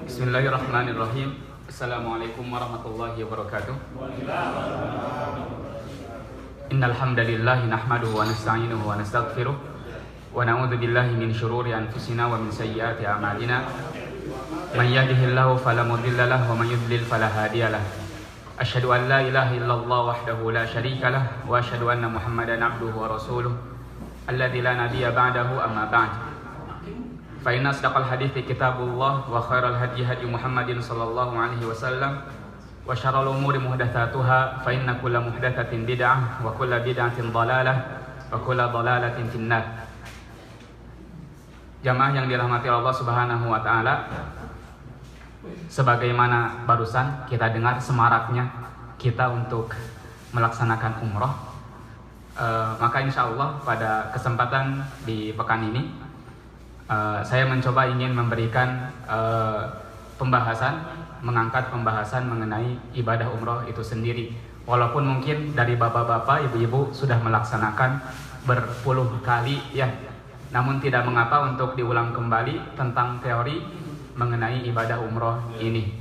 Bismillahirrahmanirrahim. Assalamualaikum warahmatullahi wabarakatuh. Innal hamdalillah nahmaduhu wa nasta'inuhu wa nastaghfiruh wa na'udzu billahi min shururi anfusina wa min sayyiati a'malina. Man yahdihillahu fala mudilla lahu wa man yudlil fala hadiya lahu. Asyhadu an la ilaha illallah wahdahu la syarika lahu wa asyhadu anna Muhammadan abduhu wa rasuluh alladzi la nabiyya ba'dahu amma ba'd. Fa inna asdaqal hadithi kitabullah wa khairal hadi hadi Muhammadin sallallahu alaihi wasallam wa syarrul umuri muhdatsatuha fa inna kulla muhdatsatin bid'ah wa kulla bid'atin dhalalah wa kulla dhalalatin finnar. Jamaah yang dirahmati Allah Subhanahu wa taala, sebagaimana barusan kita dengar semaraknya kita untuk melaksanakan umroh, maka insyaallah pada kesempatan di pekan ini saya mencoba ingin memberikan mengangkat pembahasan mengenai ibadah umroh itu sendiri. Walaupun mungkin dari bapak-bapak, ibu-ibu sudah melaksanakan berpuluh kali ya, namun tidak mengapa untuk diulang kembali tentang teori mengenai ibadah umroh ini.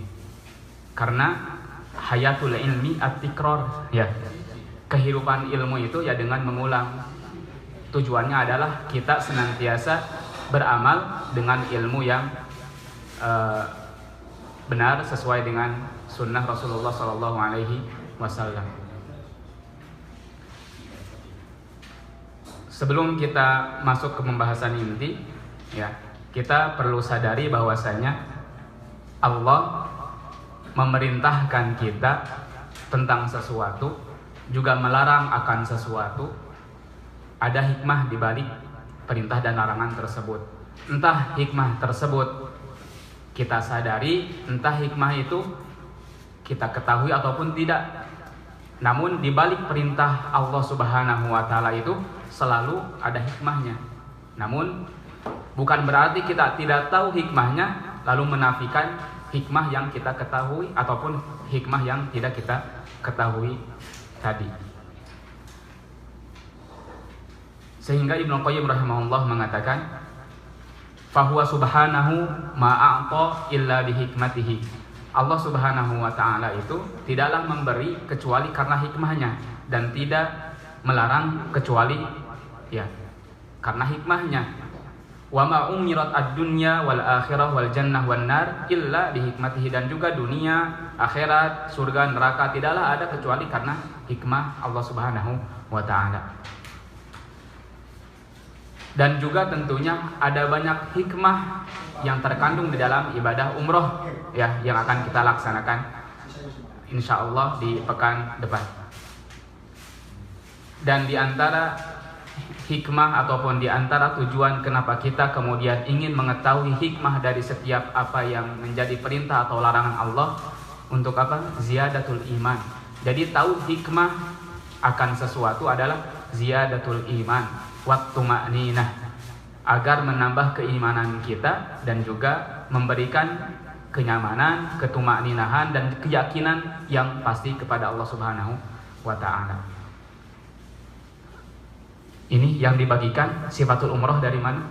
Karena hayatul ilmi at-tikrar ya, kehidupan ilmu itu ya dengan mengulang. Tujuannya adalah kita senantiasa beramal dengan ilmu yang benar sesuai dengan sunnah Rasulullah Sallallahu Alaihi Wasallam. Sebelum kita masuk ke pembahasan inti, ya, kita perlu sadari bahwasanya Allah memerintahkan kita tentang sesuatu, juga melarang akan sesuatu. Ada hikmah di balik perintah dan larangan tersebut. Entah hikmah tersebut kita sadari, entah hikmah itu kita ketahui ataupun tidak. Namun di balik perintah Allah Subhanahu wa taala itu selalu ada hikmahnya. Namun bukan berarti kita tidak tahu hikmahnya lalu menafikan hikmah yang kita ketahui ataupun hikmah yang tidak kita ketahui tadi. Sehingga Ibnu Qayyim rahimahullah mengatakan, fahuwa subhanahu ma'a'ta illa bihikmatihi. Allah Subhanahu wa taala itu tidaklah memberi kecuali karena hikmahnya, dan tidak melarang kecuali ya karena hikmahnya. Wa ma umirat ad-dunya wal akhirah wal jannah wan nar illa bihikmatihi. Dan juga dunia, akhirat, surga, neraka tidaklah ada kecuali karena hikmah Allah Subhanahu wa taala. Dan juga tentunya ada banyak hikmah yang terkandung di dalam ibadah umroh ya, yang akan kita laksanakan insyaallah di pekan depan. Dan di antara hikmah ataupun di antara tujuan kenapa kita kemudian ingin mengetahui hikmah dari setiap apa yang menjadi perintah atau larangan Allah, untuk apa? Ziyadatul iman. Jadi tahu hikmah akan sesuatu adalah ziyadatul iman, waktu ma'ninah, agar menambah keimanan kita dan juga memberikan kenyamanan, ketumakninahan dan keyakinan yang pasti kepada Allah Subhanahu wa taala. Ini yang dibagikan sifatul umroh dari mana?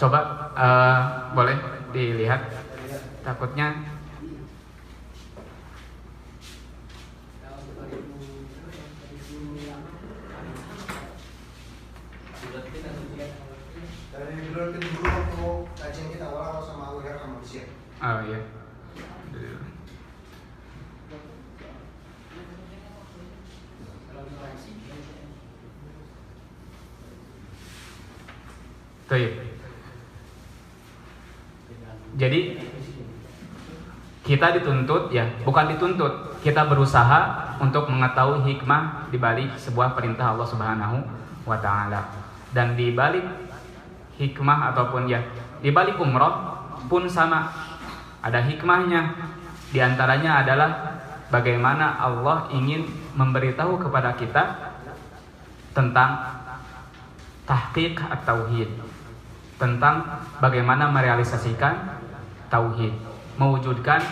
Coba boleh dilihat, takutnya oh iya. Jadi kita dituntut ya, bukan dituntut, kita berusaha untuk mengetahui hikmah di balik sebuah perintah Allah Subhanahu wa taala. Dan di balik hikmah ataupun ya di balik umroh pun sama, ada hikmahnya. Di antaranya adalah bagaimana Allah ingin memberitahu kepada kita tentang tahqiq at-tauhid, tentang bagaimana merealisasikan tauhid, mewujudkan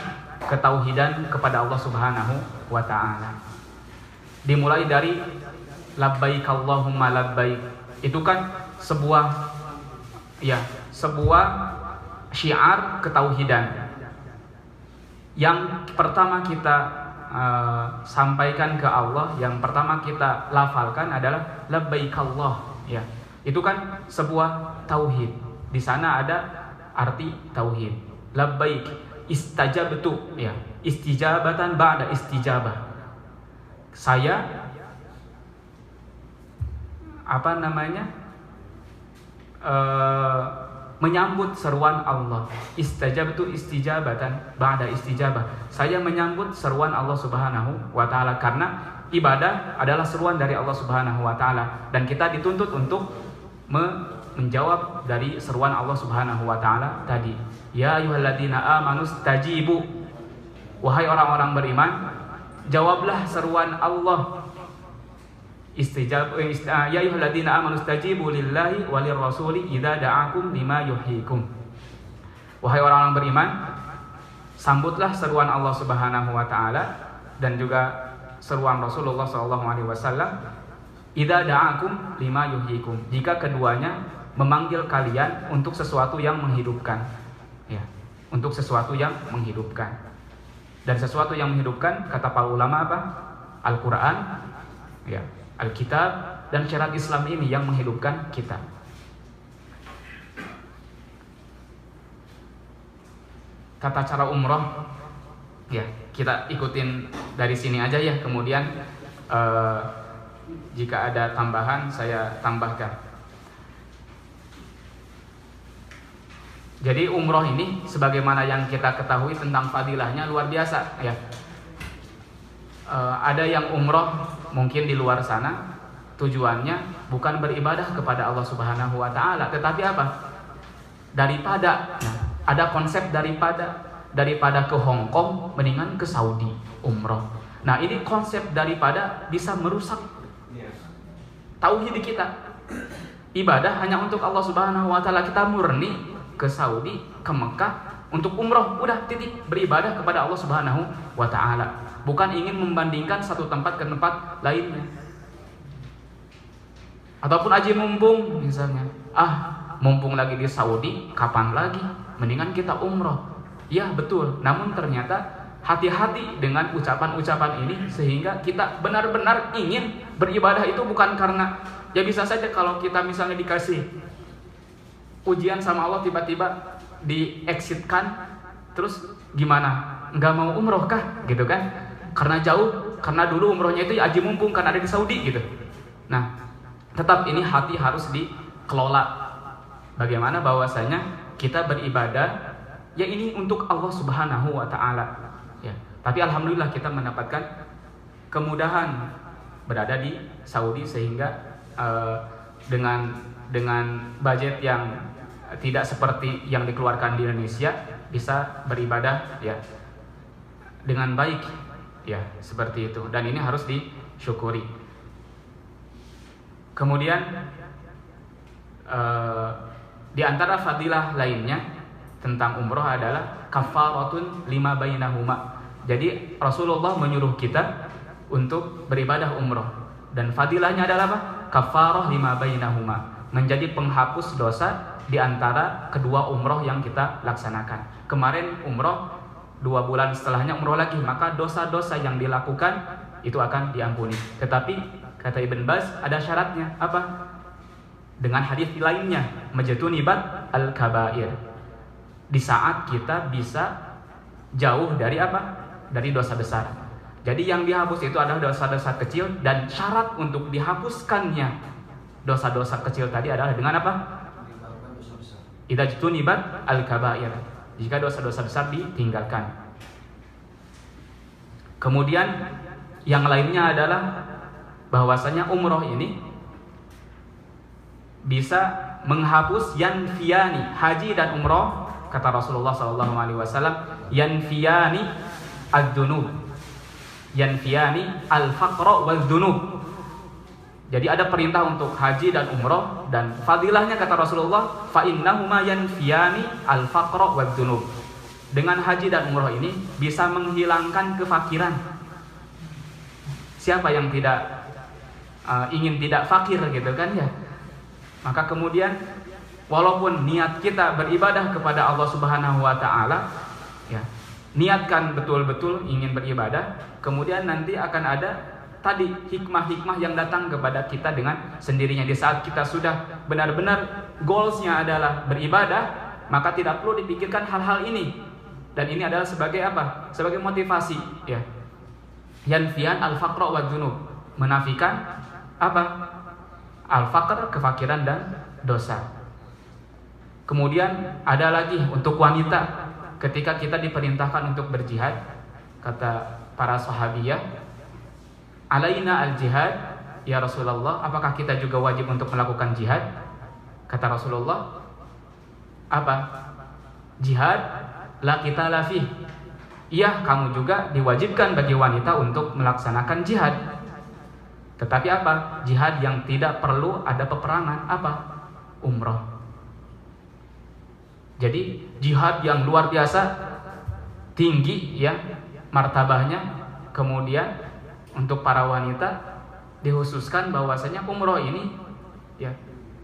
ketauhidan kepada Allah Subhanahu wa taala. Dimulai dari labbaik Allahumma labbaik. Itu kan sebuah ya sebuah syiar ketauhidan. Yang pertama kita sampaikan ke Allah, yang pertama kita lafalkan adalah labbaik Allah, ya. Itu kan sebuah tauhid. Di sana ada arti tauhid. Labbaik istajabtu, ya. Istijabatan ba'da istijabah. Saya menyambut seruan Allah. Istajabtu istijabatan ba'da istijabah. Saya menyambut seruan Allah Subhanahu wa taala, karena ibadah adalah seruan dari Allah Subhanahu wa taala dan kita dituntut untuk menjawab dari seruan Allah Subhanahu wa taala tadi. Ya ayyuhalladzina amanu stajibu. Wahai orang-orang beriman, jawablah seruan Allah. Ya ayyuhalladzina amanu stajibu lillahi walir rasuli idza da'akum lima yuhyikum. Wahai orang-orang beriman, sambutlah seruan Allah Subhanahu wa taala dan juga seruan Rasulullah sallallahu alaihi wasallam idza da'akum lima yuhyikum, jika keduanya memanggil kalian untuk sesuatu yang menghidupkan, ya, untuk sesuatu yang menghidupkan. Dan sesuatu yang menghidupkan kata para ulama apa? Al-Qur'an, ya, Alkitab dan syariat Islam ini yang menghidupkan kita. Tata cara umroh, ya, kita ikutin dari sini aja ya. Kemudian jika ada tambahan saya tambahkan. Jadi umroh ini sebagaimana yang kita ketahui tentang fadilahnya luar biasa, ya. Ada yang umroh mungkin di luar sana tujuannya bukan beribadah kepada Allah Subhanahu wa taala, tetapi apa? Daripada ada konsep daripada ke Hong Kong mendingan ke Saudi umroh. Nah, ini konsep daripada bisa merusak tauhid kita. Ibadah hanya untuk Allah Subhanahu wa taala, kita murni ke Saudi, ke Mekah untuk umroh, udah titik, beribadah kepada Allah Subhanahu wa taala. Bukan ingin membandingkan satu tempat ke tempat lainnya. Ataupun aji mumpung misalnya. Mumpung lagi di Saudi, kapan lagi? Mendingan kita umroh. Ya betul, namun ternyata hati-hati dengan ucapan-ucapan ini, sehingga kita benar-benar ingin beribadah itu bukan karena, ya bisa saja kalau kita misalnya dikasih ujian sama Allah tiba-tiba di-exitkan, terus gimana? Nggak mau umroh kah? Gitu kan? Karena jauh, karena dulu umrohnya itu aji mumpung kan ada di Saudi gitu. Nah, tetap ini hati harus dikelola. Bagaimana bahwasanya kita beribadah ya ini untuk Allah Subhanahu wa taala, ya. Tapi alhamdulillah kita mendapatkan kemudahan berada di Saudi, sehingga dengan budget yang tidak seperti yang dikeluarkan di Indonesia bisa beribadah ya dengan baik, ya, seperti itu. Dan ini harus disyukuri. Kemudian di antara fadilah lainnya tentang umroh adalah kafaratun lima bainahuma. Jadi Rasulullah menyuruh kita untuk beribadah umroh, dan fadilahnya adalah apa? Kafarah lima bainahuma, menjadi penghapus dosa di antara kedua umroh yang kita laksanakan. Kemarin umroh, 2 bulan setelahnya umroh lagi, maka dosa-dosa yang dilakukan itu akan diampuni. Tetapi kata Ibn Baz ada syaratnya, apa? Dengan hadis lainnya, majtunibat al-kabair. Di saat kita bisa jauh dari apa? Dari dosa besar. Jadi yang dihapus itu adalah dosa-dosa kecil, dan syarat untuk dihapuskannya dosa-dosa kecil tadi adalah dengan apa? Idza jtunibat al-kabair. Jika dosa-dosa besar ditinggalkan. Kemudian yang lainnya adalah bahwasanya umroh ini bisa menghapus yanfiyani, haji dan umroh, kata Rasulullah SAW, yanfiyani ad-dunub, yanfiyani al-faqra wal-dunub. Jadi ada perintah untuk haji dan umroh, dan fadilahnya kata Rasulullah, fa innahuma yanfiyani al-faqra wad-dunub. Dengan haji dan umroh ini bisa menghilangkan kefakiran. Siapa yang tidak ingin tidak fakir gitu kan ya? Maka kemudian walaupun niat kita beribadah kepada Allah Subhanahu wa taala, ya, niatkan betul-betul ingin beribadah, kemudian nanti akan ada tadi hikmah-hikmah yang datang kepada kita dengan sendirinya. Di saat kita sudah benar-benar goalsnya adalah beribadah, maka tidak perlu dipikirkan hal-hal ini. Dan ini adalah sebagai apa? Sebagai motivasi, ya. Yanfian al-faqra wa dzunub, menafikan apa? Al-faqr, kefakiran dan dosa. Kemudian ada lagi untuk wanita, ketika kita diperintahkan untuk berjihad, kata para sahabiyah, alaina al-jihad ya Rasulullah, apakah kita juga wajib untuk melakukan jihad? Kata Rasulullah, apa? Jihad la qitala fih. Iya, kamu juga diwajibkan bagi wanita untuk melaksanakan jihad. Tetapi apa? Jihad yang tidak perlu ada peperangan, apa? Umroh. Jadi jihad yang luar biasa tinggi, ya, martabahnya. Kemudian untuk para wanita dikhususkan bahwasanya umroh ini, ya,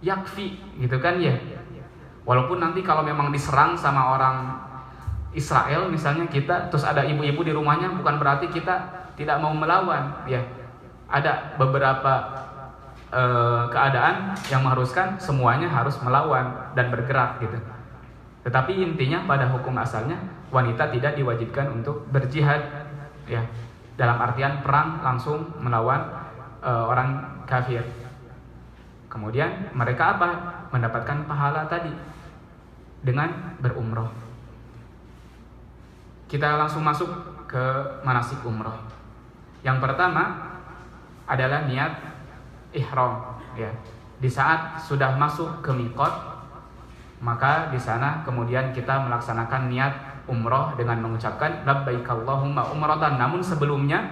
yakfi, gitu kan, ya. Walaupun nanti kalau memang diserang sama orang Israel misalnya, kita terus ada ibu-ibu di rumahnya, bukan berarti kita tidak mau melawan, ya. Ada beberapa keadaan yang mengharuskan semuanya harus melawan dan bergerak, gitu. Tetapi intinya pada hukum asalnya wanita tidak diwajibkan untuk berjihad, ya, dalam artian perang langsung melawan orang kafir. Kemudian mereka apa? Mendapatkan pahala tadi dengan berumroh. Kita langsung masuk ke manasik umroh. Yang pertama adalah niat ihram, ya. Di saat sudah masuk ke miqat, maka di sana kemudian kita melaksanakan niat umroh dengan mengucapkan labbaik Allahumma umratan. Namun sebelumnya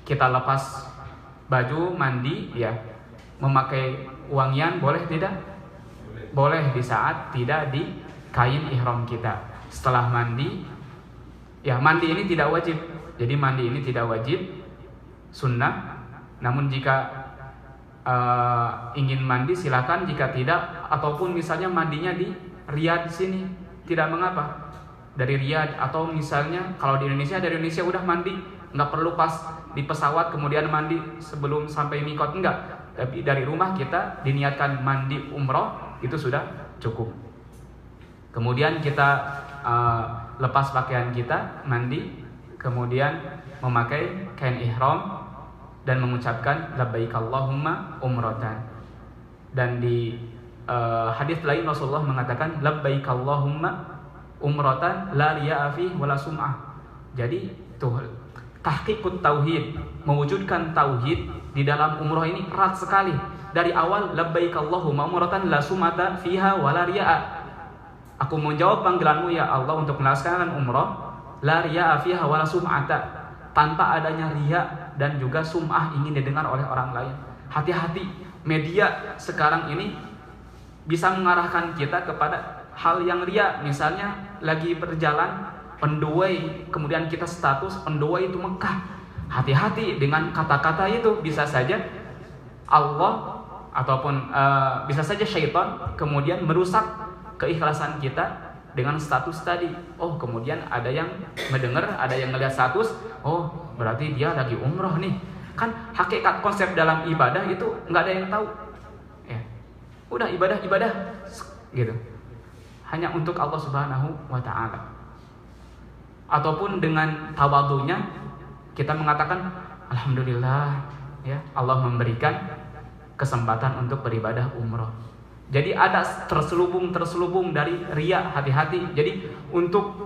kita lepas baju, mandi, ya. Memakai wangian boleh tidak? Boleh di saat tidak di kain ihram kita. Setelah mandi, ya, mandi ini tidak wajib. Jadi mandi ini tidak wajib, sunnah. Namun jika ingin mandi silakan, jika tidak, ataupun misalnya mandinya di Riyadh sini, tidak mengapa. Dari Riyadh, atau misalnya kalau di Indonesia, dari Indonesia udah mandi, nggak perlu pas di pesawat kemudian mandi sebelum sampai mikot, enggak. Tapi dari rumah kita diniatkan mandi umroh, itu sudah cukup. Kemudian kita lepas pakaian kita, mandi, kemudian memakai kain ihram dan mengucapkan labbaik Allahumma umratan. Dan di hadis lain Rasulullah mengatakan labbaik Allahumma umratan la riya'a fihi wala sum'ah. Jadi tuh tahqiqut tauhid, mewujudkan tauhid di dalam umroh ini erat sekali. Dari awal labbaik Allahumma umratan la sum'ata fiha wala riya'a. Aku menjawab panggilanmu ya Allah untuk melaksanakan umroh la riya'a fiha wala sum'ata, tanpa adanya riya dan juga sum'ah, ingin didengar oleh orang lain. Hati-hati, media sekarang ini bisa mengarahkan kita kepada hal yang riya. Misalnya lagi berjalan on the way, kemudian kita status on the way to Mekah. Hati-hati dengan kata-kata itu, bisa saja Allah ataupun bisa saja syaitan kemudian merusak keikhlasan kita dengan status tadi. Oh, kemudian ada yang mendengar, ada yang melihat status, oh berarti dia lagi umroh nih. Kan hakikat konsep dalam ibadah itu nggak ada yang tahu, ya. Udah ibadah gitu, hanya untuk Allah Subhanahu wa ta'ala. Ataupun dengan tawadhunya kita mengatakan alhamdulillah, ya, Allah memberikan kesempatan untuk beribadah umroh. Jadi ada terselubung dari riya, hati-hati. Jadi untuk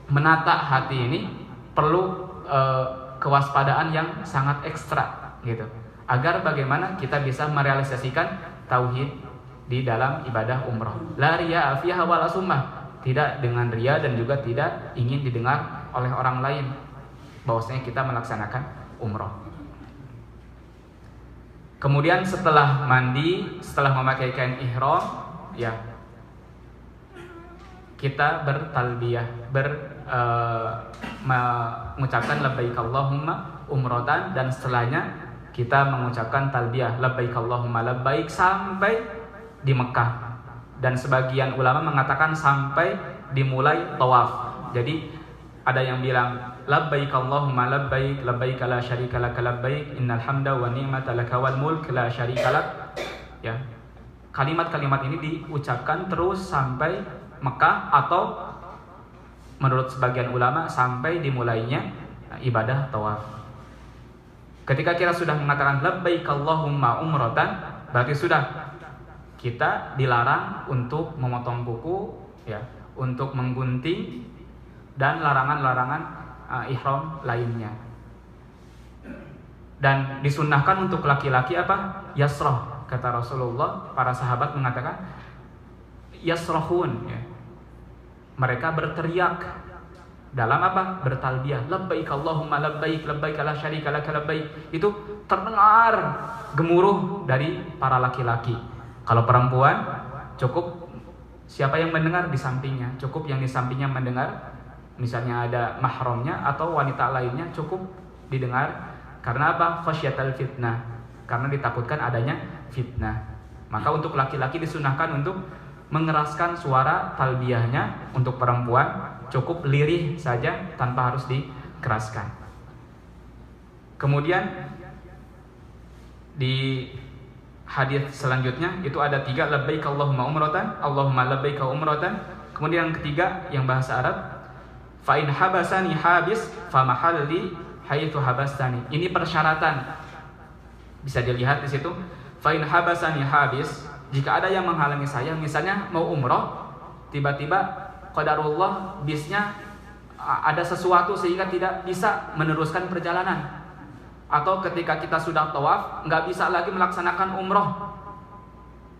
menata hati ini perlu kewaspadaan yang sangat ekstra, gitu. Agar bagaimana kita bisa merealisasikan tauhid di dalam ibadah umroh. La riya fiha wala sum'ah, tidak dengan riya dan juga tidak ingin didengar oleh orang lain bahwasanya kita melaksanakan umroh. Kemudian setelah mandi, setelah memakai kain ihram, ya, kita bertalbiyah, mengucapkan labbaik Allahumma umratan, dan setelahnya kita mengucapkan talbiyah labbaik Allahumma labbaik sampai di Mekah. Dan sebagian ulama mengatakan sampai dimulai tawaf. Jadi ada yang bilang labbaik Allahumma labbaik labbaik la syarika lak labbaik innal hamda wa ni'mata laka wal mulk la syarika lak. Ya. Kalimat-kalimat ini diucapkan terus sampai Mekah, atau menurut sebagian ulama sampai dimulainya ibadah tawaf. Ketika kita sudah mengatakan labbaik Allahumma umratan, berarti sudah kita dilarang untuk memotong kuku, ya, untuk menggunting dan larangan-larangan ihram lainnya. Dan disunnahkan untuk laki-laki apa? Yasrah. Kata Rasulullah, para sahabat mengatakan yasrahun, ya. Mereka berteriak dalam apa? Bertalbiyah. Labbaik Allahumma labbaik labbaik la syarika lak labbaik. Itu terdengar gemuruh dari para laki-laki. Kalau perempuan cukup siapa yang mendengar di sampingnya, cukup yang di sampingnya mendengar, misalnya ada mahramnya atau wanita lainnya, cukup didengar. Karena apa? Khasyatal fitnah, karena ditakutkan adanya fitnah. Maka untuk laki-laki disunahkan untuk mengeraskan suara talbiyahnya. Untuk perempuan cukup lirih saja tanpa harus dikeraskan. Kemudian di hadis selanjutnya itu ada 3, labbaik Allahumma umratan, Allahumma labbaik umratan. Kemudian yang ketiga yang bahasa Arab, fa in habasani habis fa mahalli haitsu habastani. Ini persyaratan. Bisa dilihat di situ. Fa in habasani habis, jika ada yang menghalangi saya, misalnya mau umroh, tiba-tiba qadarullah bisnya ada sesuatu sehingga tidak bisa meneruskan perjalanan. Atau ketika kita sudah tawaf nggak bisa lagi melaksanakan umroh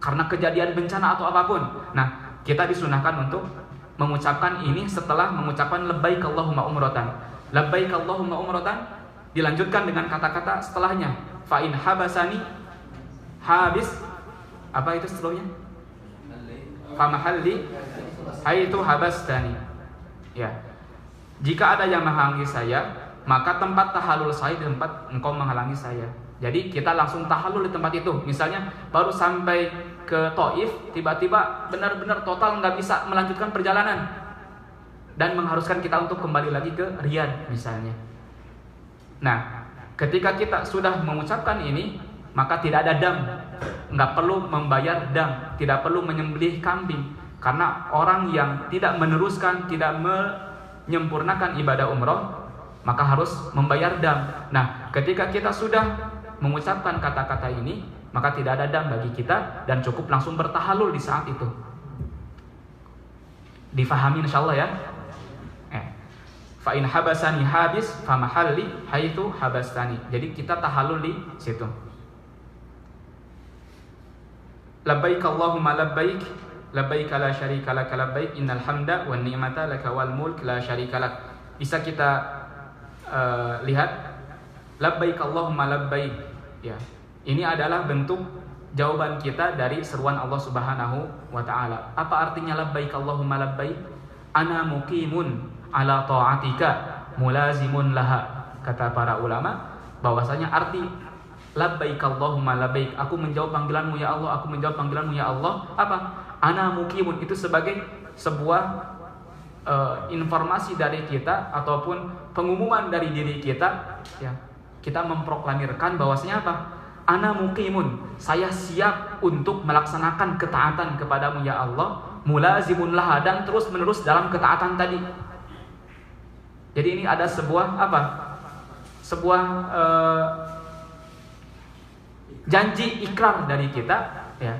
karena kejadian bencana atau apapun. Nah, kita disunahkan untuk mengucapkan ini setelah mengucapkan labbaik Allahumma umratan. Labbaik Allahumma umratan dilanjutkan dengan kata-kata setelahnya, fa in habasani habis, apa itu setelahnya? Fa mahalli haitsu habastani. Ya. Jika ada yang menghalangi saya, maka tempat tahallul saya di tempat engkau menghalangi saya. Jadi kita langsung tahallul di tempat itu. Misalnya baru sampai ke Taif, tiba-tiba benar-benar total nggak bisa melanjutkan perjalanan dan mengharuskan kita untuk kembali lagi ke Riyadh misalnya. Nah, ketika kita sudah mengucapkan ini, maka tidak ada dam, nggak perlu membayar dam, tidak perlu menyembelih kambing, karena orang yang tidak meneruskan, tidak menyempurnakan ibadah umroh, maka harus membayar dam. Nah, ketika kita sudah mengucapkan kata-kata ini, maka tidak ada dam bagi kita dan cukup langsung bertahalul di saat itu. Difahami insyaallah ya. Fa in habasani habis fa mahalli haitsu habastani. Jadi kita tahalul di situ. Labbaik Allahumma labbaik labbaik la syarika lak labbaik innal hamda wan ni'mata laka wal mulk la syarika lak. Bisa kita lihat labbaik Allahumma labbaik, ya. Ini adalah bentuk jawaban kita dari seruan Allah Subhanahu wa taala. Apa artinya labbaik Allahumma labbaik? Ana muqimun ala ta'atika mulazimun laha. Kata para ulama bahwasanya arti labbaik Allahumma labbaik, aku menjawab panggilanmu ya Allah, aku menjawab panggilanmu ya Allah. Apa? Ana muqimun itu sebagai sebuah informasi dari kita ataupun pengumuman dari diri kita, ya. Kita memproklamirkan bahwasanya apa? Ana muqimun, saya siap untuk melaksanakan ketaatan kepadamu ya Allah, mulazimun laha, dan terus menerus dalam ketaatan tadi. Jadi ini ada sebuah apa? Sebuah janji ikrar dari kita, ya,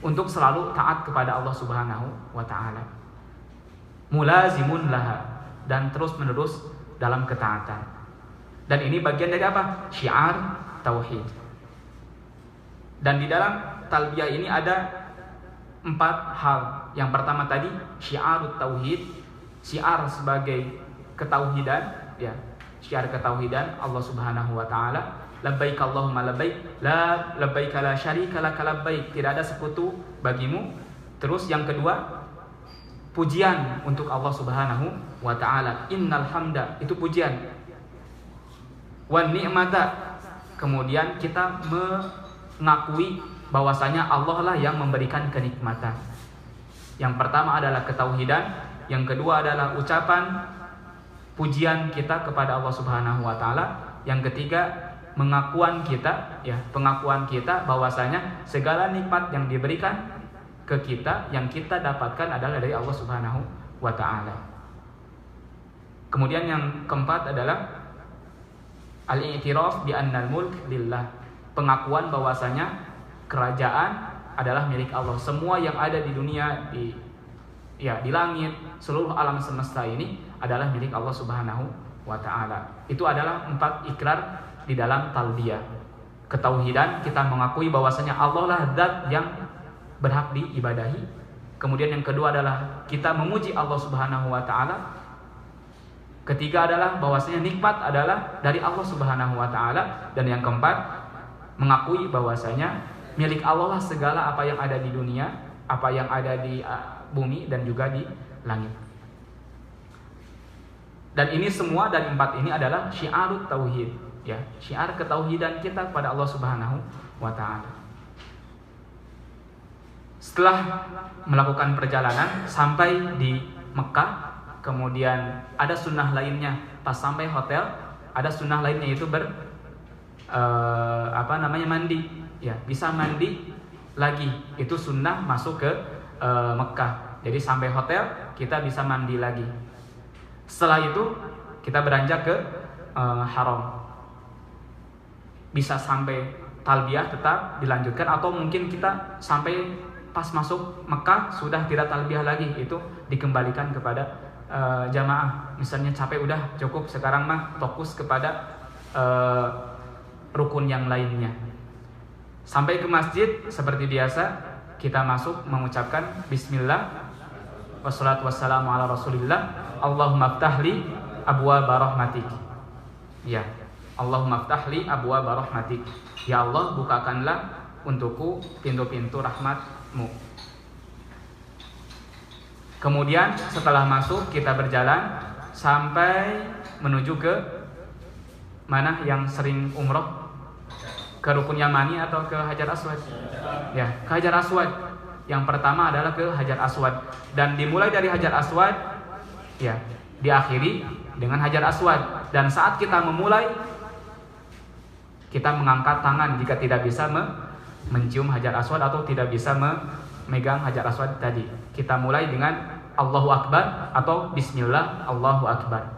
untuk selalu taat kepada Allah Subhanahu wa taala. Mulazimun laha, dan terus menerus dalam ketaatan. Dan ini bagian dari apa? Syiar tauhid. Dan di dalam talbiyah ini ada 4 hal. Yang pertama tadi syiarut tauhid, syiar sebagai ketauhidan, ya. Syiar ketauhidan Allah Subhanahu wa taala. Labbaik Allahumma labbaik la labbaik la syarika lak labbaik, tidak ada sekutu bagimu. Terus yang kedua, pujian untuk Allah Subhanahu wa taala. Innal hamda, itu pujian. Wan ni'mata, kemudian kita mengakui bahwasanya Allah lah yang memberikan kenikmatan. Yang pertama adalah ketauhidan, yang kedua adalah ucapan pujian kita kepada Allah Subhanahu wa taala, yang ketiga pengakuan kita bahwasanya segala nikmat yang diberikan ke kita yang kita dapatkan adalah dari Allah Subhanahu wa taala. Kemudian yang keempat adalah al-i'tiraf bi annal mulk lillah, pengakuan bahwasanya kerajaan adalah milik Allah. Semua yang ada di dunia, di langit, seluruh alam semesta ini adalah milik Allah Subhanahu wa taala. Itu adalah 4 ikrar di dalam talbiyah. Ketauhidan, kita mengakui bahwasanya Allah lah zat yang berhak diibadahi. Kemudian yang kedua adalah kita memuji Allah Subhanahu wa taala. Ketiga adalah bahwasanya nikmat adalah dari Allah Subhanahu wa taala, dan yang keempat mengakui bahwasanya milik Allah lah segala apa yang ada di dunia, apa yang ada di bumi dan juga di langit. Dan ini semua dari 4 ini adalah syiarut tauhid, ya, syiar ketauhidan kita kepada Allah Subhanahu wa taala. Setelah melakukan perjalanan sampai di Mekah, kemudian ada sunnah lainnya pas sampai hotel, ada sunnah lainnya yaitu mandi, ya, bisa mandi lagi. Itu sunnah masuk ke Mekah. Jadi sampai hotel kita bisa mandi lagi. Setelah itu kita beranjak ke haram. Bisa sampai talbiyah tetap dilanjutkan, atau mungkin kita sampai pas masuk Mekah sudah tidak talbiyah lagi, itu dikembalikan kepada jamaah. Misalnya capek udah cukup, sekarang mah fokus kepada rukun yang lainnya. Sampai ke masjid seperti biasa kita masuk mengucapkan bismillah wassalatu wassalamu ala rasulillah, Allahumma ftahli abwaaba rahmatik. Ya, Allahumma ftahli abwaaba rahmatik. Ya Allah, bukakanlah untukku pintu-pintu rahmatmu. Kemudian setelah masuk kita berjalan sampai menuju ke mana yang sering umroh, ke Rukun Yamani atau ke Hajar Aswad? Ya, ke Hajar Aswad. Yang pertama adalah ke Hajar Aswad, dan dimulai dari Hajar Aswad, ya, diakhiri dengan Hajar Aswad. Dan saat kita memulai, kita mengangkat tangan jika tidak bisa mencium Hajar Aswad atau tidak bisa memegang Hajar Aswad tadi. Kita mulai dengan Allahu Akbar atau Bismillah Allahu Akbar.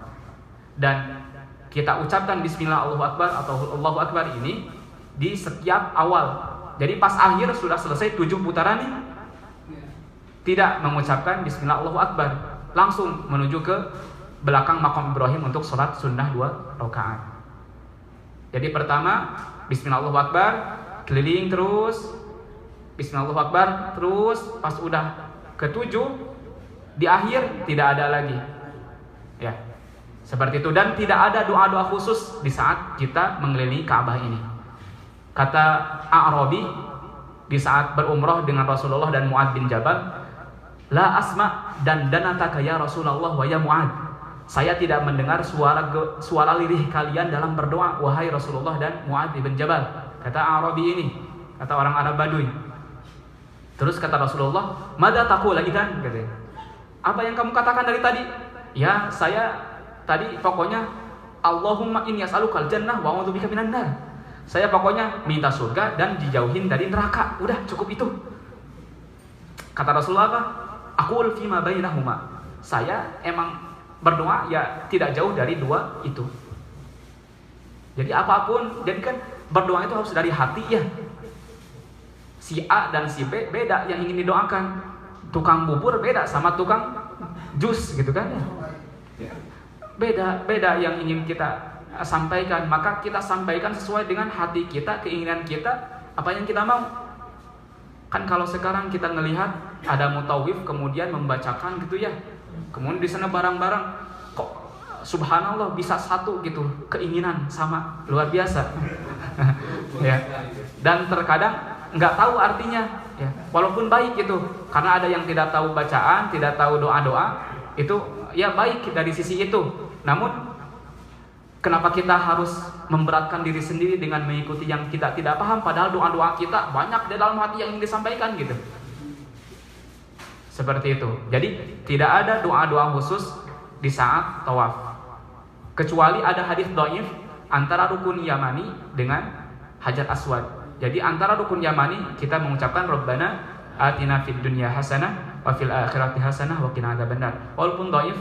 Dan kita ucapkan Bismillah Allahu Akbar atau Allahu Akbar ini di setiap awal. Jadi pas akhir sudah selesai 7 putaran ini, tidak mengucapkan Bismillah Allahu Akbar, langsung menuju ke belakang makam Ibrahim untuk sholat sunnah 2 rakaat. Jadi pertama Bismillah Allahu Akbar, keliling terus Bismillah Allahu Akbar, terus pas udah ke-7 di akhir tidak ada lagi, ya, seperti itu. Dan tidak ada doa-doa khusus di saat kita mengelilingi Ka'bah ini. Kata A'rabi di saat berumrah dengan Rasulullah dan Mu'ad bin Jabal, la asma dan danataka ya Rasulullah wa ya Mu'ad, saya tidak mendengar suara lirih kalian dalam berdoa wahai Rasulullah dan Mu'ad bin Jabal. Kata A'rabi ini, kata orang Arab Baduy. Terus kata Rasulullah, mada taqul idzan, katanya, apa yang kamu katakan dari tadi? Ya, saya tadi pokoknya Allahumma inni as'alukal jannah wa a'udzubika minan nar. Saya pokoknya minta surga dan dijauhin dari neraka. Udah, cukup itu. Kata Rasulullah apa? Aqul fima bainahuma. Saya emang berdoa ya tidak jauh dari 2 itu. Jadi apapun, jadi kan berdoa itu harus dari hati, ya. Si A dan si B beda yang ingin didoakan. Tukang bubur beda sama tukang jus, gitu kan? Beda yang ingin kita sampaikan. Maka kita sampaikan sesuai dengan hati kita, keinginan kita, apa yang kita mau. Kan kalau sekarang kita ngelihat ada mutawif kemudian membacakan gitu, ya, kemudian di sana barang-barang kok subhanallah bisa satu gitu keinginan sama, luar biasa. Ya. Dan terkadang nggak tahu artinya, ya, walaupun baik itu, karena ada yang tidak tahu bacaan, tidak tahu doa-doa, itu ya baik dari sisi itu. Namun kenapa kita harus memberatkan diri sendiri dengan mengikuti yang kita tidak paham, padahal doa-doa kita banyak di dalam hati yang ingin disampaikan gitu. Seperti itu. Jadi tidak ada doa-doa khusus di saat tawaf. Kecuali ada hadis dhaif antara rukun Yamani dengan Hajar Aswad. Jadi antara rukun Yamani kita mengucapkan Rabbana atina fid dunya hasanah wa fil akhirati hasanah wa qina adzabannar. Walaupun dhaif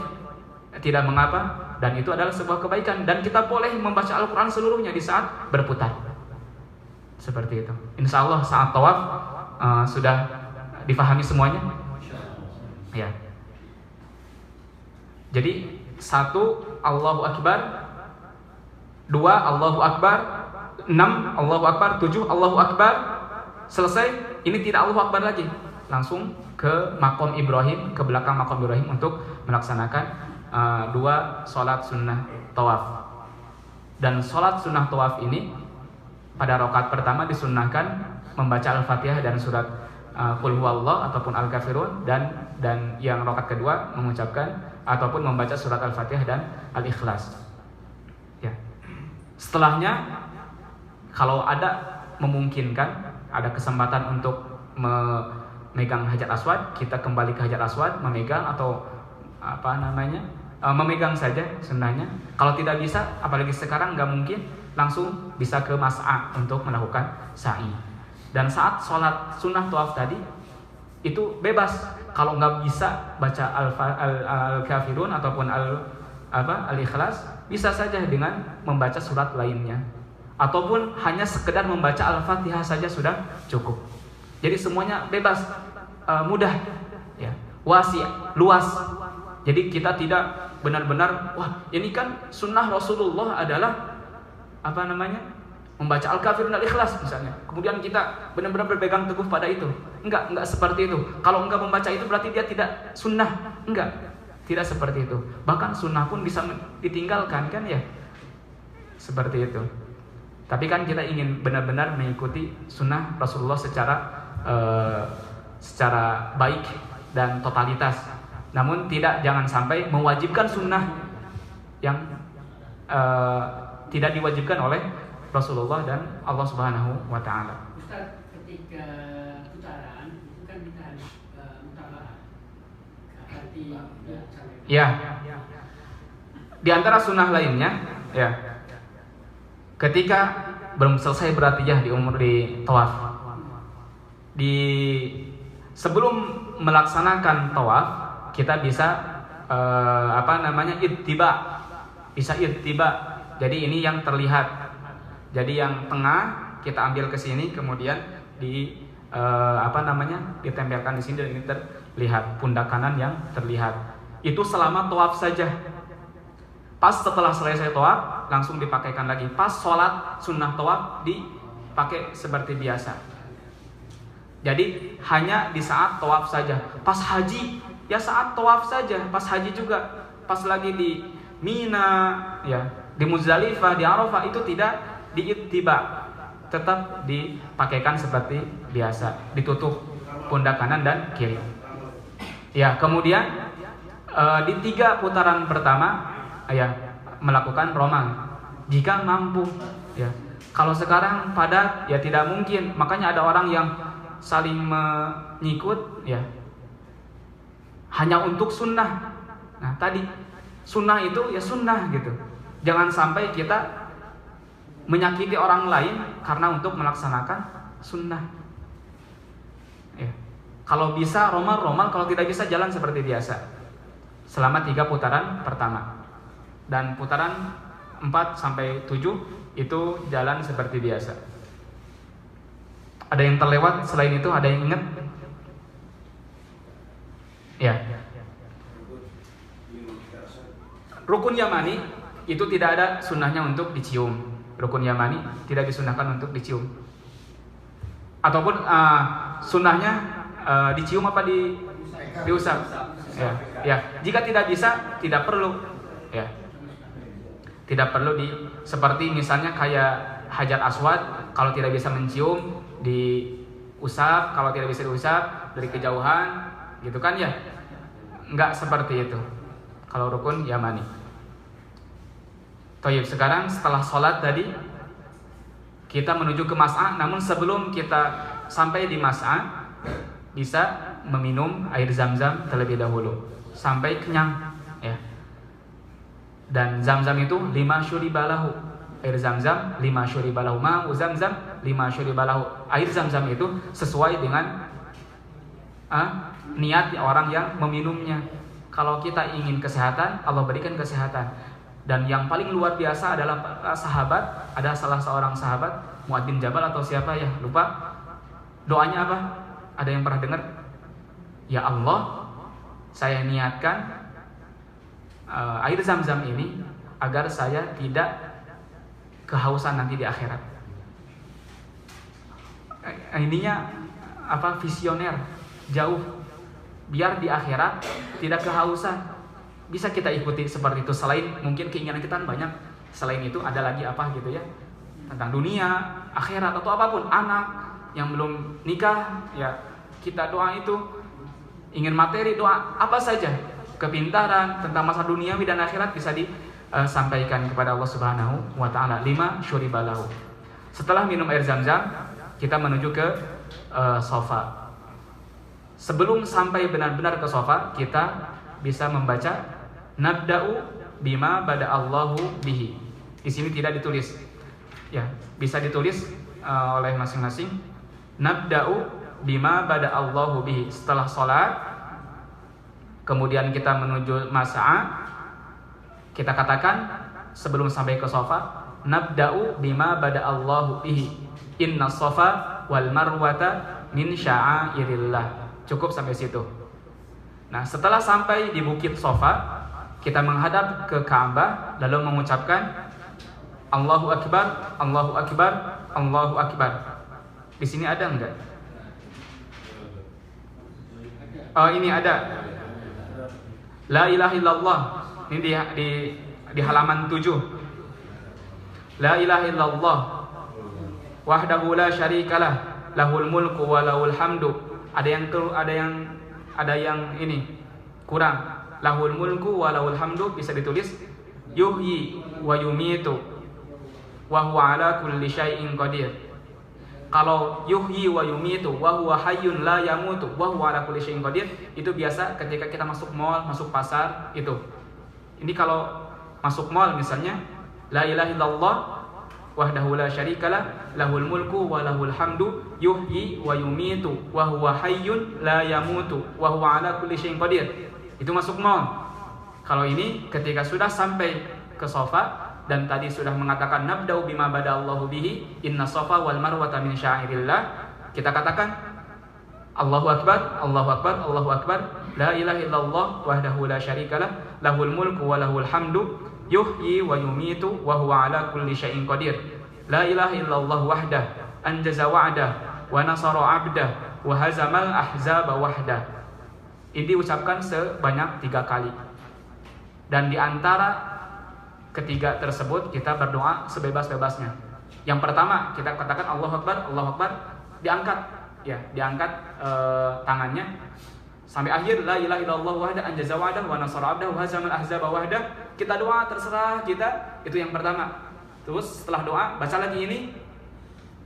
tidak mengapa, dan itu adalah sebuah kebaikan, dan kita boleh membaca Al-Quran seluruhnya di saat berputar. Seperti itu. Insya Allah saat tawaf sudah difahami semuanya. Ya. Jadi 1 Allahu Akbar, 2 Allahu Akbar, 6 Allahu Akbar, 7 Allahu Akbar. Selesai, ini tidak Allahu Akbar lagi, langsung ke makom Ibrahim, ke belakang makom Ibrahim untuk melaksanakan 2 sholat sunnah tawaf. Dan sholat sunnah tawaf ini pada rakaat pertama disunnahkan membaca Al-Fatihah dan surat Qul Huwallah ataupun Al-Kafirun, dan yang rakaat kedua mengucapkan ataupun membaca surat Al-Fatihah dan Al-Ikhlas. Ya. Setelahnya, kalau ada memungkinkan, ada kesempatan untuk memegang Hajar Aswad, kita kembali ke Hajar Aswad, memegang atau memegang saja sunnahnya. Kalau tidak bisa, apalagi sekarang nggak mungkin, langsung bisa ke mas'a untuk melakukan sa'i. Dan saat sholat sunnah tawaf tadi itu bebas. Kalau nggak bisa baca Al-Kafirun ataupun Al-Ikhlas, bisa saja dengan membaca surat lainnya, ataupun hanya sekedar membaca Al-Fatihah saja sudah cukup. Jadi semuanya bebas, mudah, ya, wasi, luas. Jadi kita tidak benar-benar, wah ini kan sunnah Rasulullah adalah membaca Al-Kafirun dan Al-Ikhlas misalnya. Kemudian kita benar-benar berpegang teguh pada itu. Enggak seperti itu. Kalau enggak membaca itu berarti dia tidak sunnah. Enggak, tidak seperti itu. Bahkan sunnah pun bisa ditinggalkan, kan ya. Seperti itu. Tapi kan kita ingin benar-benar mengikuti sunnah Rasulullah secara baik dan totalitas. Namun jangan sampai mewajibkan sunnah yang tidak diwajibkan oleh Rasulullah dan Allah Subhanahu wa Ta'ala. Ustaz, ketika putaran itu kan kita harus mutaba'ah. Ya. Di antara sunnah lainnya, ya, ketika belum selesai beratiyah di tawaf, sebelum melaksanakan tawaf, kita bisa ittiba, bisa ittiba. Jadi ini yang terlihat. Jadi yang tengah kita ambil ke sini, kemudian ditempelkan di sini, dan ini terlihat pundak kanan yang terlihat. Itu selama tawaf saja. Pas setelah selesai tawaf langsung dipakaikan lagi. Pas sholat sunnah tawaf dipakai seperti biasa. Jadi hanya di saat tawaf saja. Pas haji ya saat tawaf saja. Pas haji juga. Pas lagi di Mina, ya, di Muzdalifah, di Arafah itu tidak diittiba, tetap dipakaikan seperti biasa, ditutup pundak kanan dan kiri. Ya, kemudian di 3 putaran pertama, ya, melakukan romal jika mampu. Ya, kalau sekarang padat, ya tidak mungkin. Makanya ada orang yang saling mengikut, ya, hanya untuk sunnah. Nah, tadi sunnah itu ya sunnah gitu. Jangan sampai kita menyakiti orang lain karena untuk melaksanakan sunnah. Ya. Kalau bisa romal, kalau tidak bisa jalan seperti biasa selama 3 putaran pertama. Dan putaran 4-7 itu jalan seperti biasa. Ada yang terlewat selain itu? Ada yang ingat? Ya. Rukun Yamani itu tidak ada sunnahnya untuk dicium. Rukun Yamani tidak disunahkan untuk dicium. Ataupun sunnahnya dicium apa diusap. Ya. Jika tidak bisa, tidak perlu. Ya. Tidak perlu seperti misalnya kayak Hajar Aswad, kalau tidak bisa mencium diusap, kalau tidak bisa diusap dari kejauhan, gitu kan ya? Enggak seperti itu. Kalau rukun Yamani. Baik, sekarang setelah sholat tadi kita menuju ke mas'a. Namun sebelum kita sampai di mas'a, bisa meminum air zam-zam terlebih dahulu sampai kenyang, ya. Dan zam-zam itu 5 syuribalahu. Air zam-zam 5 syuribalahu. Ma'u zam-zam 5 syuribalahu. Air zam-zam itu sesuai dengan niat orang yang meminumnya. Kalau kita ingin kesehatan, Allah berikan kesehatan. Dan yang paling luar biasa adalah sahabat. Ada salah seorang sahabat, Mu'adz bin Jabal atau siapa ya, lupa. Doanya apa? Ada yang pernah dengar? Ya Allah, saya niatkan air zam-zam ini agar saya tidak kehausan nanti di akhirat. Ininya apa, visioner, jauh, biar di akhirat tidak kehausan. Bisa kita ikuti seperti itu. Selain mungkin keinginan kita banyak, selain itu ada lagi apa gitu ya, tentang dunia, akhirat atau apapun. Anak yang belum nikah, ya kita doa itu. Ingin materi, doa apa saja, kepintaran tentang masa duniawi dan akhirat bisa disampaikan kepada Allah Subhanahu wa taala. 5 syuribalahu. Setelah minum air zam-zam, kita menuju ke sofa. Sebelum sampai benar-benar ke sofa, kita bisa membaca nabda'u bima bada Allahu bihi. Di sini tidak ditulis, ya bisa ditulis oleh masing-masing. Nabda'u bima bada Allahu bihi. Setelah sholat, kemudian kita menuju mas'a, kita katakan sebelum sampai ke sofa, nabda'u bima bada Allahu bihi, inna sofa wal marwata min sya'airillah. Cukup sampai situ. Nah, setelah sampai di bukit Sofa, kita menghadap ke Ka'bah lalu mengucapkan Allahu Akbar, Allahu Akbar, Allahu Akbar. Di sini ada enggak? Oh, ini ada. La ilaha illallah. Ini di halaman 7. La ilaha illallah wahdahu la syarikalah lahul mulku wa lahul hamdu. Ada yang ini kurang. Lahul mulku wa lahul hamdu bisa ditulis yuhyi wa yumitu wa huwa ala kulli syai'in qadir. Kalau yuhyi wa yumitu wa huwa hayyun la yamutu wa huwa ala kulli syai'in qadir, itu biasa ketika kita masuk mall, masuk pasar itu. Ini kalau masuk mall misalnya, la ilaha illallah wahdahu la syarikalah lahul mulku wa lahul hamdu yuhyi wa yumitu wa huwa hayyun la yamutu wa huwa ala kulli syai'in qadir. Itu masuk mall. Kalau ini ketika sudah sampai ke sofa dan tadi sudah mengatakan nabda'u bima bada Allahu bihi inna sofa wal marwata min sya'airillah, kita katakan Allahu akbar, Allahu akbar, Allahu akbar, la ilaha illallah wahdahu la syarikalah lahul mulku wa lahul hamdu yuhyi wa yumitu wa huwa ala kulli syai'in qadir. La ilaha illallah wahdah anjaza wa'dah wa nasara 'abdah wa hazamal ahzaba wahdah. Ini diucapkan sebanyak 3 kali. Dan di antara ketiga tersebut kita berdoa sebebas-bebasnya. Yang pertama kita katakan Allahu akbar, Allahu akbar, diangkat ya, diangkat tangannya sampai akhir la ilaha illallah wahdah anjaza wa'dah wa nasara 'abdah wa hazamal ahzaba wahdah. Kita doa terserah kita, itu yang pertama. Terus setelah doa baca lagi ini,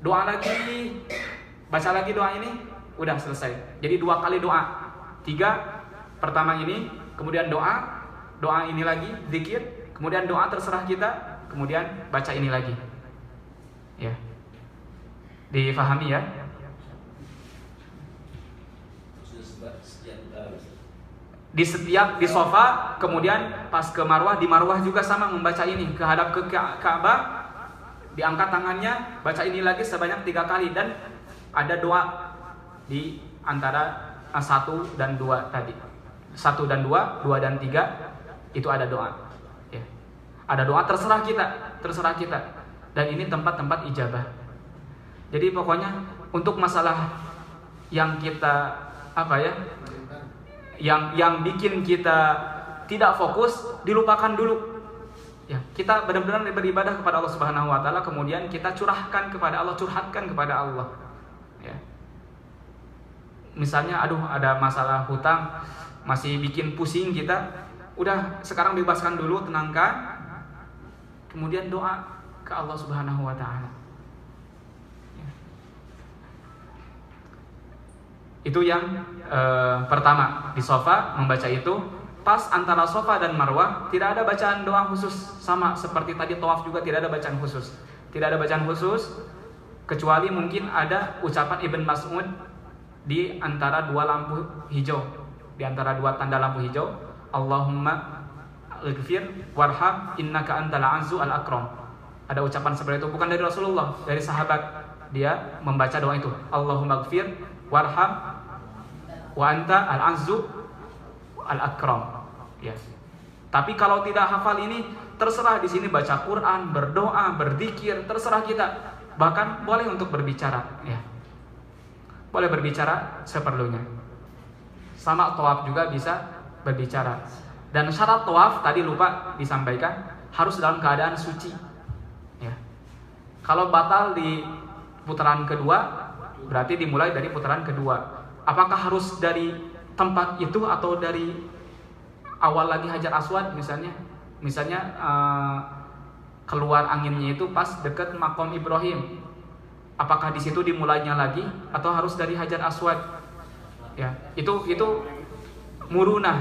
doa lagi, baca lagi doa ini, udah selesai. Jadi 2 kali doa. 3 pertama ini, kemudian doa ini lagi, zikir, kemudian doa terserah kita, kemudian baca ini lagi. Ya. Difahami ya? Di sofa, kemudian pas ke Marwah, di Marwah juga sama membaca ini, kehadap ke Ka'bah, diangkat tangannya, baca ini lagi sebanyak 3 kali, dan ada doa di antara 1 dan 2 tadi. 1 dan 2, 2 dan 3 itu ada doa. Ya. Ada doa terserah kita. Dan ini tempat-tempat ijabah. Jadi pokoknya untuk masalah yang kita yang bikin kita tidak fokus, dilupakan dulu. Ya, kita benar-benar beribadah kepada Allah Subhanahu wa taala, kemudian kita curhatkan kepada Allah. Ya. Misalnya ada masalah hutang masih bikin pusing kita, udah sekarang bebaskan dulu, tenangkan. Kemudian doa ke Allah Subhanahu wa taala. Ya. Itu yang pertama. Di Safa membaca itu, pas antara Safa dan Marwah tidak ada bacaan doa khusus, sama seperti tadi tawaf juga tidak ada bacaan khusus. Tidak ada bacaan khusus kecuali mungkin ada ucapan Ibn Mas'ud di antara dua lampu hijau, di antara dua tanda lampu hijau, Allahumma ighfir warham innaka antal azzu al akram. Ada ucapan seperti itu, bukan dari Rasulullah, dari sahabat. Dia membaca doa itu, Allahumma ighfir warham wa anta al azzu al akram. Ya. Tapi kalau tidak hafal ini, terserah di sini baca Quran, berdoa, berzikir, terserah kita. Bahkan boleh untuk berbicara, ya. Boleh berbicara seperlunya. Sama tawaf juga bisa berbicara. Dan syarat tawaf tadi lupa disampaikan, harus dalam keadaan suci. Ya. Kalau batal di putaran kedua, berarti dimulai dari putaran kedua. Apakah harus dari tempat itu atau dari awal lagi Hajar Aswad misalnya? Misalnya keluar anginnya itu pas dekat Maqam Ibrahim. Apakah di situ dimulainya lagi atau harus dari Hajar Aswad? Ya, itu murunah,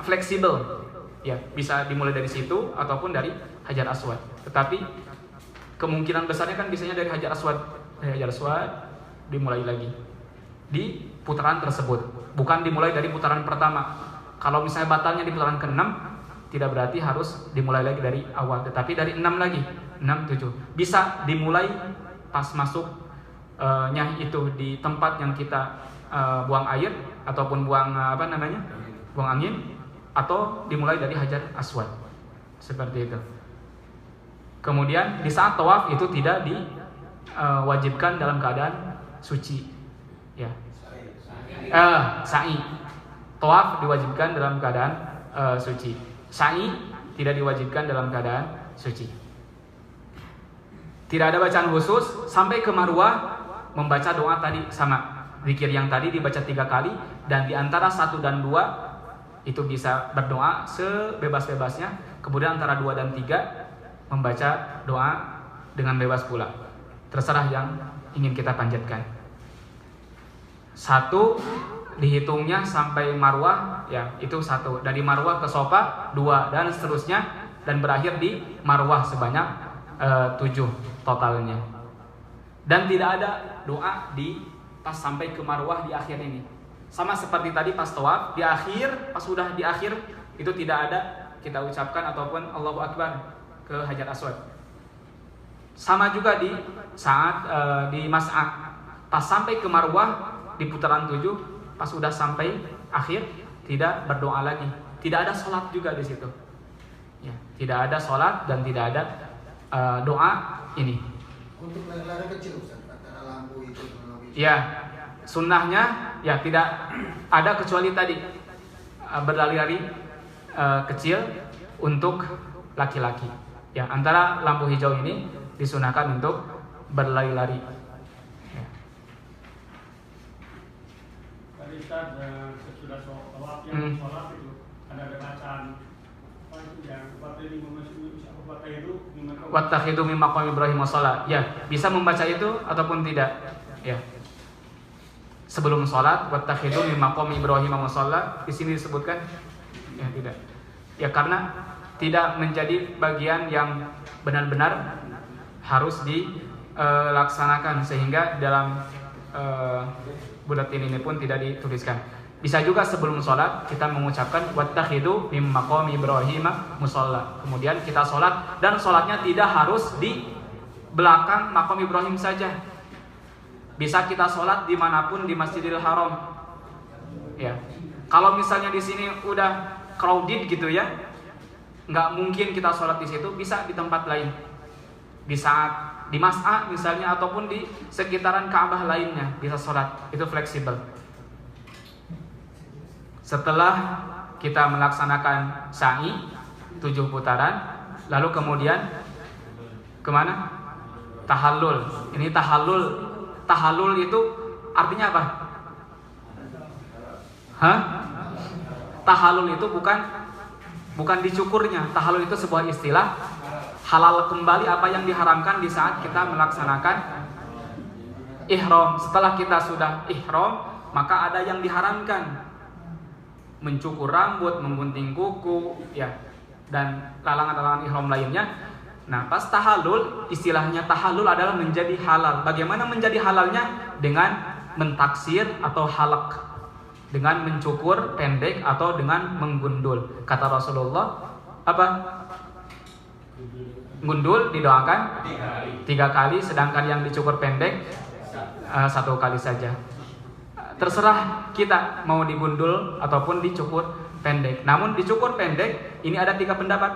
fleksibel. Ya, bisa dimulai dari situ ataupun dari Hajar Aswad. Tetapi kemungkinan besarnya kan biasanya dari Hajar Aswad. Dari Hajar Aswad dimulai lagi di putaran tersebut, bukan dimulai dari putaran pertama. Kalau misalnya batalnya di putaran ke-6, tidak berarti harus dimulai lagi dari awal, tetapi dari 6 lagi, 6, 7. Bisa dimulai pas masuk itu di tempat yang kita buang air ataupun buang buang angin, atau dimulai dari Hajar Aswad. Seperti itu. Kemudian di saat tawaf itu tidak diwajibkan dalam keadaan suci. Ya. Sa'i. Tawaf diwajibkan dalam keadaan suci. Sa'i tidak diwajibkan dalam keadaan suci. Tidak ada bacaan khusus. Sampai ke Marwah membaca doa tadi sama. Zikir yang tadi dibaca 3 kali, dan di antara 1 dan 2 itu bisa berdoa sebebas-bebasnya. Kemudian antara 2 dan 3 membaca doa dengan bebas pula. Terserah yang ingin kita panjatkan. 1 dihitungnya sampai Marwah, ya itu 1. Dari Marwah ke Safa 2, dan seterusnya, dan berakhir di Marwah sebanyak 7 totalnya. Dan tidak ada doa di pas sampai ke Marwah di akhir ini. Sama seperti tadi pas tawaf, di akhir, pas sudah di akhir itu tidak ada kita ucapkan ataupun Allahu Akbar ke Hajar Aswad. Sama juga di saat di Mas'a, pas sampai ke Marwah di putaran 7, pas sudah sampai akhir tidak berdoa lagi, tidak ada sholat juga di situ. Ya, tidak ada sholat dan tidak ada doa ini. Untuk lari kecil Ustaz, antara lampu itu dengan lampu itu. Ya, sunnahnya ya tidak ada kecuali tadi berlari-lari kecil untuk laki-laki. Ya, antara lampu hijau ini disunahkan untuk berlari-lari. Ya. Tadi Ustaz sesudah sholat yang sholat itu ada bacaan apa itu yang Wattakhidhu min maqam Ibrahim shalah. Ya, bisa membaca itu ataupun tidak. Ya. Sebelum sholat, wattakhidhu min maqam Ibrahim shalah, di sini disebutkan? Ya, tidak. Ya, karena tidak menjadi bagian yang benar-benar harus dilaksanakan, sehingga dalam buletin ini pun tidak dituliskan. Bisa juga sebelum sholat kita mengucapkan wattakhidhu min maqam Ibrahim musalla. Kemudian kita sholat, dan sholatnya tidak harus di belakang maqam Ibrahim saja. Bisa kita sholat dimanapun di Masjidil Haram. Ya, kalau misalnya di sini udah crowded gitu ya, nggak mungkin kita sholat di situ, bisa di tempat lain. Di saat di Mas'a misalnya, ataupun di sekitaran Ka'bah lainnya bisa sholat, itu fleksibel. Setelah kita melaksanakan sa'i 7 putaran, lalu kemudian kemana? Tahallul. Ini tahallul. Tahallul itu artinya apa? Tahallul itu bukan dicukurnya. Tahallul itu sebuah istilah, halal kembali apa yang diharamkan di saat kita melaksanakan ihram. Setelah kita sudah ihram, maka ada yang diharamkan. Mencukur rambut, menggunting kuku, ya, dan larangan-larangan ihram lainnya. Nah, pas tahallul, istilahnya tahallul adalah menjadi halal. Bagaimana menjadi halalnya? Dengan mentaksir atau halak, dengan mencukur pendek atau dengan menggundul. Kata Rasulullah, apa? Gundul didoakan 3 kali, sedangkan yang dicukur pendek 1 kali saja. Terserah kita mau digundul ataupun dicukur pendek. Namun dicukur pendek ini ada 3 pendapat.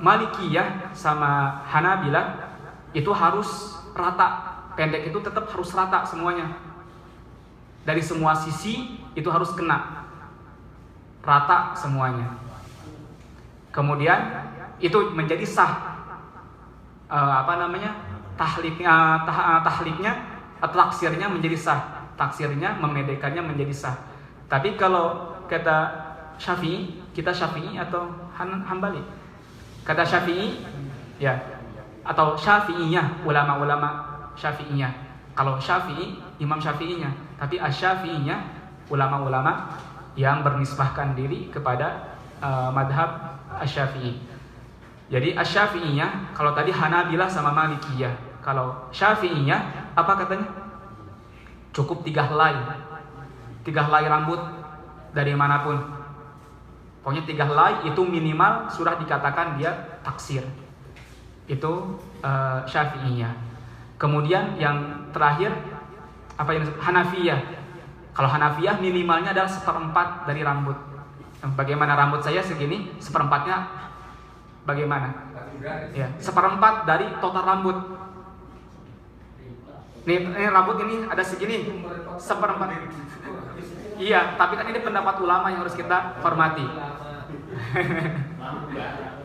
Malikiyah sama Hanabilah itu harus rata. Pendek itu tetap harus rata semuanya. Dari semua sisi itu harus kena rata semuanya. Kemudian itu menjadi sah. Tahliknya atau taksirnya menjadi sah. Taksirnya, memendekkannya menjadi sah. Tapi kalau kata Syafi'i, kita Syafi'i atau Hambali? Kata Syafi'i, ya, atau Syafi'iyah, ulama-ulama Syafi'iyah. Kalau Syafi'i, Imam Syafi'inya. Tapi Asy-Syafi'iyah, ulama-ulama yang bernisbahkan diri kepada madhab Asy-Syafi'i. Jadi Asy-Syafi'iyah, kalau tadi Hanabilah sama Malikiyah. Kalau Syafi'iyah, apa katanya? Cukup 3 helai. 3 helai rambut dari manapun. Pokoknya 3 helai itu minimal sudah dikatakan dia taksir. Itu Syafi'iyah. Kemudian yang terakhir apa yang Hanafiyah. Kalau Hanafiyah minimalnya adalah 1/4 dari rambut. Bagaimana rambut saya segini, 1/4-nya bagaimana? Ya, 1/4 dari total rambut. Ini rambut ini ada segini, 1/4. Iya, tapi kan ini pendapat ulama yang harus kita hormati.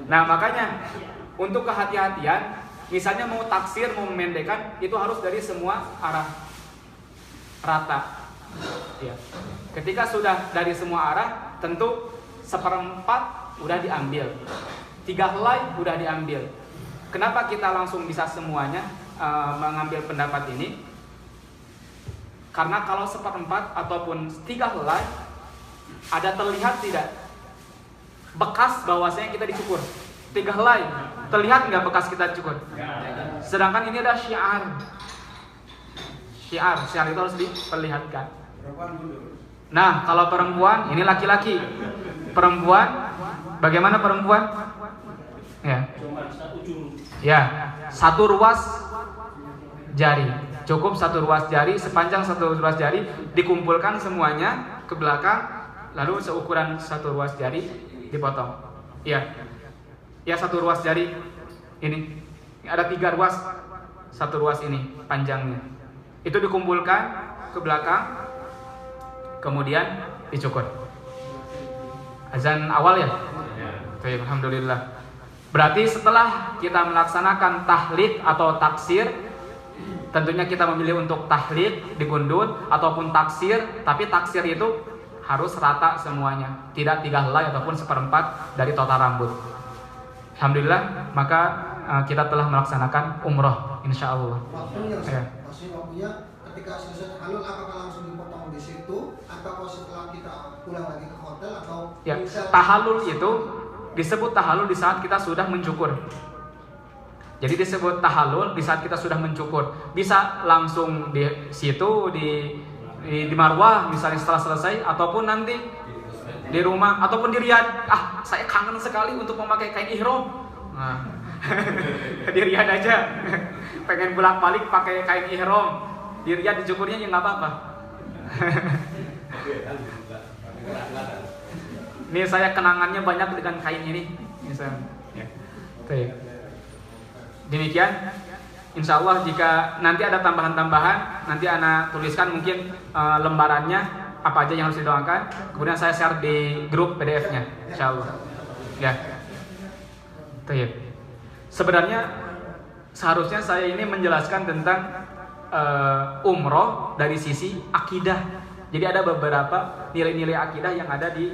Nah, makanya untuk kehati-hatian, misalnya mau taksir, mau memendekkan, itu harus dari semua arah rata. Ya. Ketika sudah dari semua arah, tentu 1/4 udah diambil, 3 helai udah diambil. Kenapa kita langsung bisa semuanya mengambil pendapat ini? Karena kalau 1/4 ataupun 3 helai, ada terlihat tidak bekas bahwasanya kita dicukur? 3 helai, terlihat nggak bekas kita cukur? Sedangkan ini ada syiar itu harus diperlihatkan. Nah, kalau perempuan, ini laki-laki. Perempuan, bagaimana perempuan? Ya, 1 ruas jari. Cukup 1 ruas jari, sepanjang 1 ruas jari dikumpulkan semuanya ke belakang, lalu seukuran 1 ruas jari dipotong. Ya, 1 ruas jari ini. Ada 3 ruas, 1 ruas ini panjangnya. Itu dikumpulkan ke belakang, kemudian dicukur. Azan awal ya? Baik, alhamdulillah. Berarti setelah kita melaksanakan tahlid atau taksir, tentunya kita memilih untuk tahlid, digundul, ataupun taksir. Tapi taksir itu harus rata semuanya, tidak 3 helai ataupun 1/4 dari total rambut. Alhamdulillah, maka kita telah melaksanakan umroh, insya Allah. Waktunya, waktunya ketika selesai tahallul, apakah langsung dipotong di situ, atau setelah kita pulang lagi ke hotel, atau ya, tahallul itu disebut tahallul di saat kita sudah mencukur. Jadi disebut tahallul di saat kita sudah mencukur. Bisa langsung di situ di Marwah misalnya setelah selesai, ataupun nanti di rumah ataupun di Riyadh. Saya kangen sekali untuk memakai kain ihram. Nah, di Riyadh aja. Pengen bolak-balik pakai kain ihram. Di Riyadh dicukurnya ya nggak apa-apa. Ini saya kenangannya banyak dengan kain ini, misalnya. Ya. Demikian, insya Allah jika nanti ada tambahan-tambahan, nanti ana tuliskan mungkin lembarannya apa aja yang harus didoakan. Kemudian saya share di grup PDF-nya, insya Allah. Ya. Sebenarnya seharusnya saya ini menjelaskan tentang umroh dari sisi akidah. Jadi ada beberapa nilai-nilai akidah yang ada di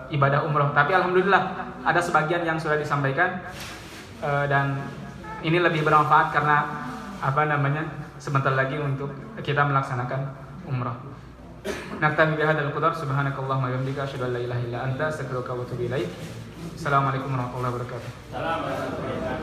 ibadah umroh. Tapi alhamdulillah ada sebagian yang sudah disampaikan dan ini lebih bermanfaat karena sebentar lagi untuk kita melaksanakan umrah. Naktabi bihadzal qadar, subhanakallahumma wa bihamdika asyhadu an la ilaha illa anta astaghfiruka wa atubu ilaik. Assalamualaikum warahmatullahi wabarakatuh. Salam.